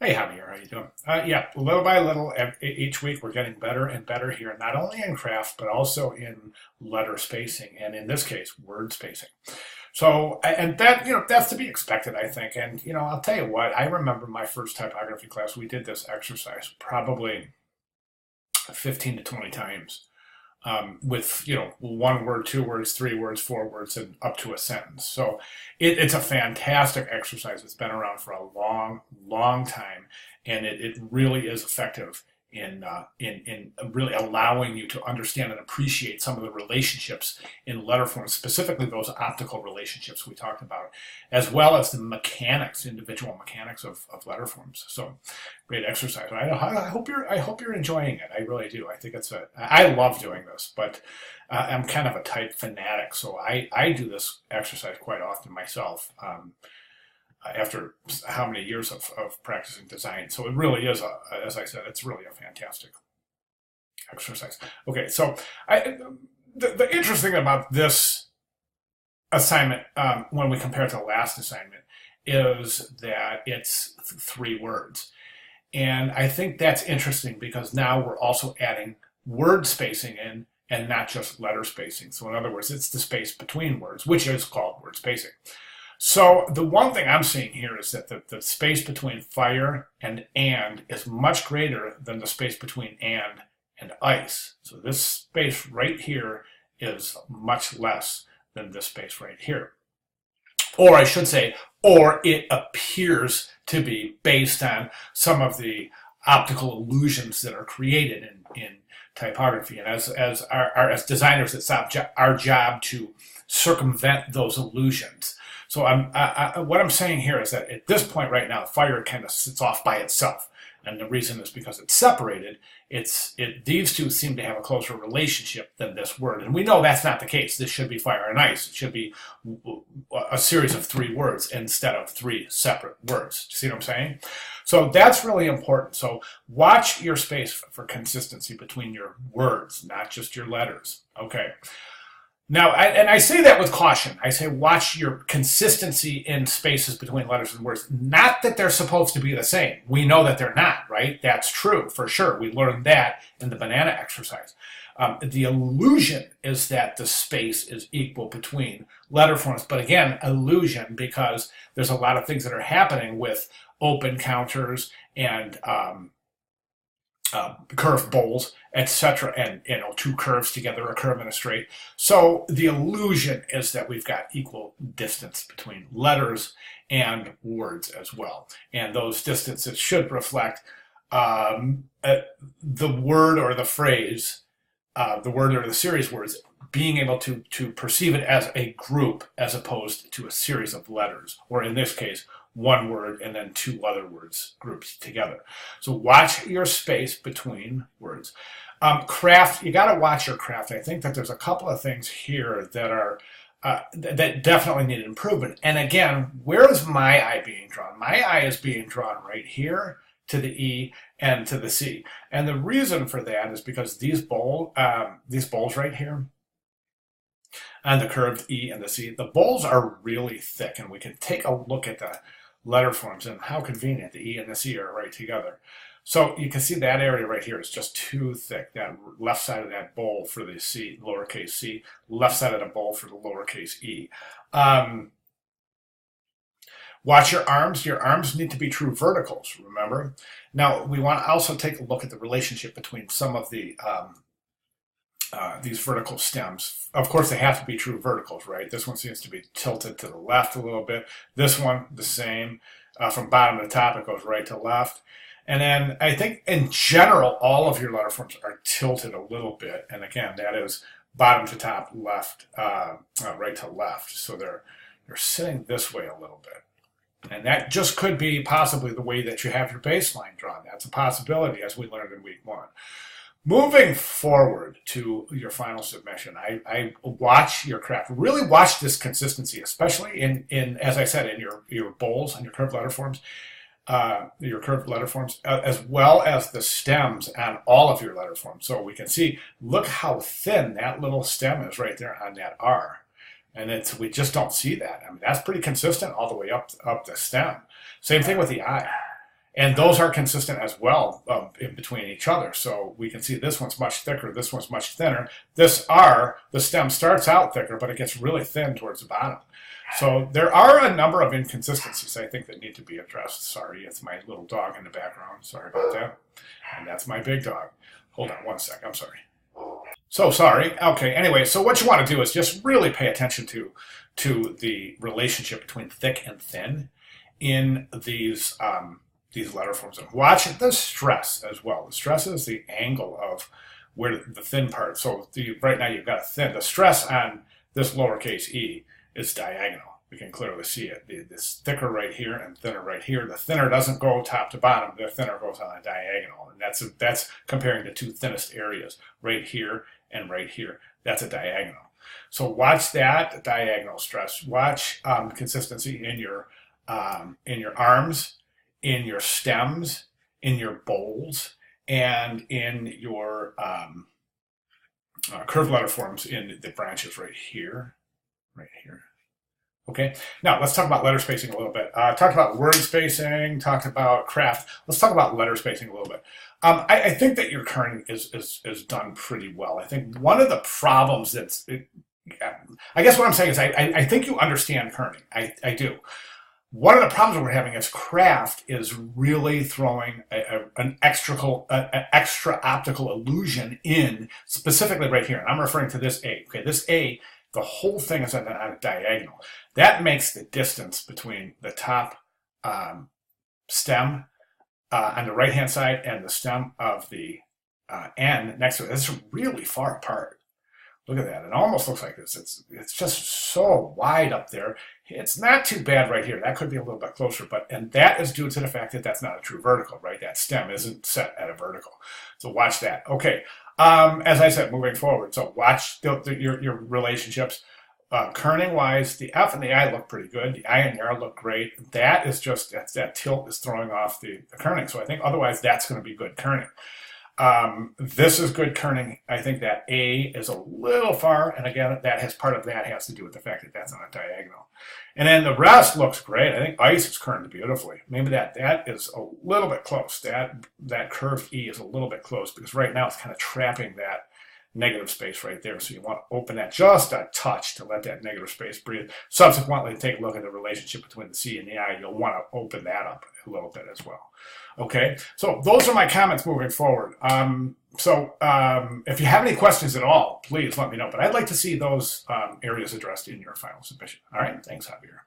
Hey, Javier, how you doing? Yeah, little by little, each week we're getting better and better here, not only in craft, but also in letter spacing, and in this case, word spacing. So, and that, that's to be expected, I think. And, I'll tell you what, I remember my first typography class, we did this exercise probably 15 to 20 times with one word, two words, three words, four words, and up to a sentence. So it's a fantastic exercise. It's been around for a long, long time, and it really is effective in really allowing you to understand and appreciate some of the relationships in letter forms, specifically those optical relationships we talked about, as well as the mechanics, individual mechanics of letter forms. So great exercise. I hope you're enjoying it. I really do. I think I love doing this, but I'm kind of a type fanatic, so I do this exercise quite often myself. After how many years of practicing design. So it really is, as I said, it's really a fantastic exercise. Okay, so the interesting about this assignment, when we compare it to the last assignment, is that it's three words. And I think that's interesting because now we're also adding word spacing in and not just letter spacing. So in other words, it's the space between words, which is called word spacing. So the one thing I'm seeing here is that the space between fire and is much greater than the space between and ice. So this space right here is much less than this space right here. Or I should say, or it appears to be based on some of the optical illusions that are created in typography. And as designers, it's our job to circumvent those illusions. So what I'm saying here is that at this point right now, fire kind of sits off by itself. And the reason is because it's separated. These two seem to have a closer relationship than this word. And we know that's not the case. This should be fire and ice. It should be a series of three words instead of three separate words. Do you see what I'm saying? So that's really important. So watch your space for consistency between your words, not just your letters. Okay. Now, I say that with caution. I say watch your consistency in spaces between letters and words. Not that they're supposed to be the same. We know that they're not, right? That's true, for sure. We learned that in the banana exercise. The illusion is that the space is equal between letter forms. But again, illusion because there's a lot of things that are happening with open counters and curve bowls, etc., and two curves together, a curve and a straight. So the illusion is that we've got equal distance between letters and words as well, and those distances should reflect the word or the phrase, the word or the series words, being able to perceive it as a group as opposed to a series of letters, or in this case, one word and then two other words grouped together. So watch your space between words. Craft, you got to watch your craft. I think that there's a couple of things here that are that definitely need improvement. And again, where is my eye being drawn? My eye is being drawn right here to the E and to the C. And the reason for that is because these bowls right here, and the curved E and the C, the bowls are really thick, and we can take a look at the letter forms and how convenient the E and the C are right together. So you can see that area right here is just too thick. That left side of that bowl for the C, lowercase c, left side of the bowl for the lowercase e. Watch your arms. Your arms need to be true verticals, remember? Now, we want to also take a look at the relationship between some of these vertical stems. Of course, they have to be true verticals, right? This one seems to be tilted to the left a little bit. This one, the same. From bottom to top, it goes right to left. And then I think in general, all of your letter forms are tilted a little bit. And again, that is bottom to top, left, right to left. So they're sitting this way a little bit. And that just could be possibly the way that you have your baseline drawn. That's a possibility, as we learned in week one. Moving forward to your final submission, I watch your craft. Really watch this consistency, especially in as I said, in your bowls and your curved letter forms, as well as the stems on all of your letter forms. So we can see, look how thin that little stem is right there on that R. And we just don't see that. I mean, that's pretty consistent all the way up the stem. Same thing with the I. And those are consistent as well in between each other. So we can see this one's much thicker, this one's much thinner. This R, the stem starts out thicker, but it gets really thin towards the bottom. So there are a number of inconsistencies, I think, that need to be addressed. Sorry, it's my little dog in the background. Sorry about that. And that's my big dog. Hold on one sec. I'm sorry. So sorry. Okay, anyway, so what you want to do is just really pay attention to the relationship between thick and thin in these letter forms. And watch the stress as well. The stress is the angle of where the thin part. So right now you've got a thin. The stress on this lowercase e is diagonal. We can clearly see it. This thicker right here and thinner right here. The thinner doesn't go top to bottom. The thinner goes on a diagonal. And that's comparing the two thinnest areas, right here and right here. That's a diagonal. So watch that diagonal stress. Watch consistency in your arms, in your stems, in your bowls, and in your curved letter forms in the branches right here. Okay, now let's talk about letter spacing a little bit. Talked about word spacing, talked about craft. Let's talk about letter spacing a little bit. I think that your kerning is done pretty well. I think one of the problems I guess what I'm saying is I think you understand kerning. I do. One of the problems we're having as craft is really throwing an extra optical illusion in, specifically right here. And I'm referring to this A. Okay, this A, the whole thing is on a diagonal. That makes the distance between the top stem on the right-hand side and the stem of the N next to it. It's really far apart. Look at that. It almost looks like this. It's just so wide up there. It's not too bad right here. That could be a little bit closer, and that is due to the fact that that's not a true vertical, right? That stem isn't set at a vertical. So watch that. Okay. As I said, moving forward. So watch your relationships. Kerning wise, the F and the I look pretty good. The I and the R look great. That is just, that tilt is throwing off the kerning. So I think otherwise that's going to be good kerning. This is good kerning. I think that A is a little far, and again, part of that has to do with the fact that that's on a diagonal. And then the rest looks great. I think ice is kerned beautifully. Maybe that is a little bit close. That curved E is a little bit close because right now it's kind of trapping that negative space right there. So you want to open that just a touch to let that negative space breathe. Subsequently, take a look at the relationship between the C and the I. You'll want to open that up a little bit as well. Okay, so those are my comments moving forward. If you have any questions at all, please let me know. But I'd like to see those areas addressed in your final submission. All right, thanks, Javier.